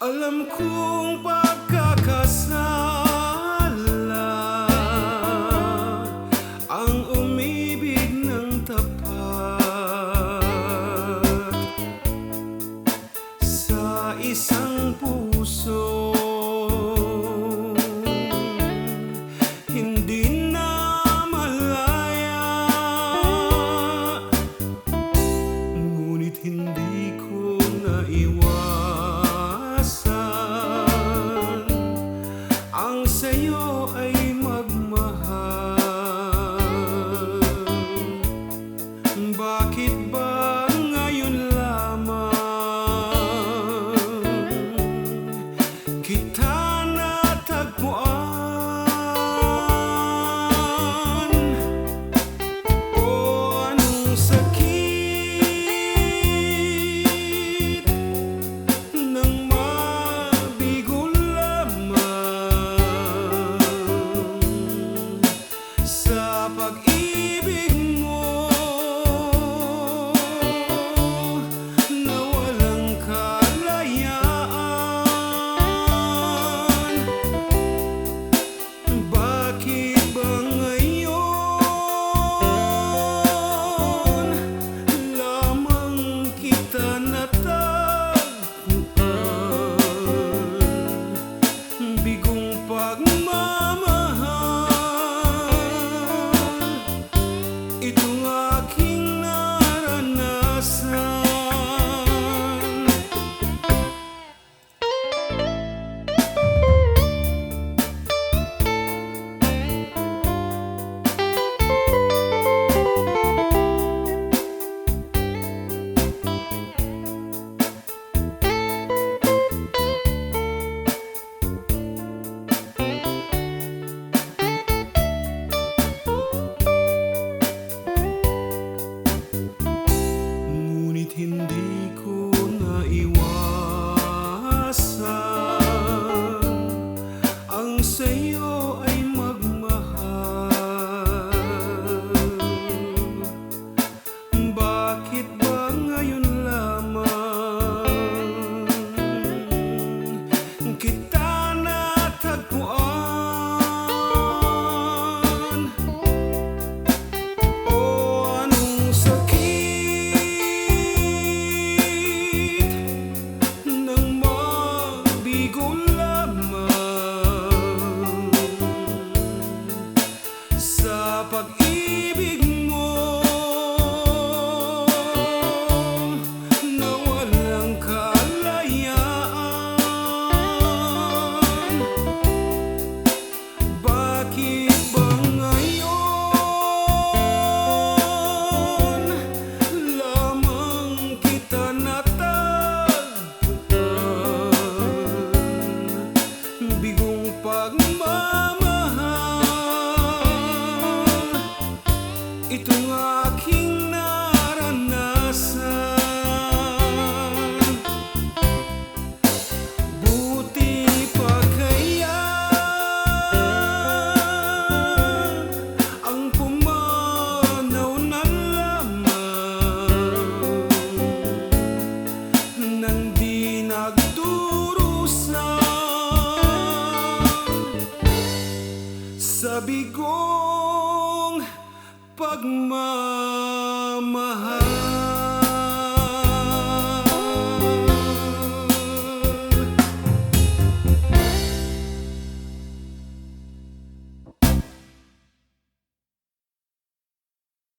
Alam kong pagkakasala ang umibig ng tapat sa isang puso. Hindi na malaya, ngunit hindi ko naiwasan ang sa'yo ay magmahal. Bakit ba ngayon lamang kita natagpuan? O anong sakit ng mabigo lamang sa pag-ibig mo na walang kalayaan? Bakit ba ngayon lamang kita natagpuan? Bigong pagmamahal, itong aking naranasan. Ngunit hindi ko naiwasan ang sa'yo ay magmahal. Bakit ba ngayon lamang kita natagpuan? O anong sakit ng mabigo lamang sa pag-ibig mo na walang kalayaan? Bakit ba ngayon lamang kita natagpuan? Bigong pagmamahal, itong aking naranasan. Buti pa kaya ang pumanaw na lamang nang di nagdurusan sa bigong pagmamahal.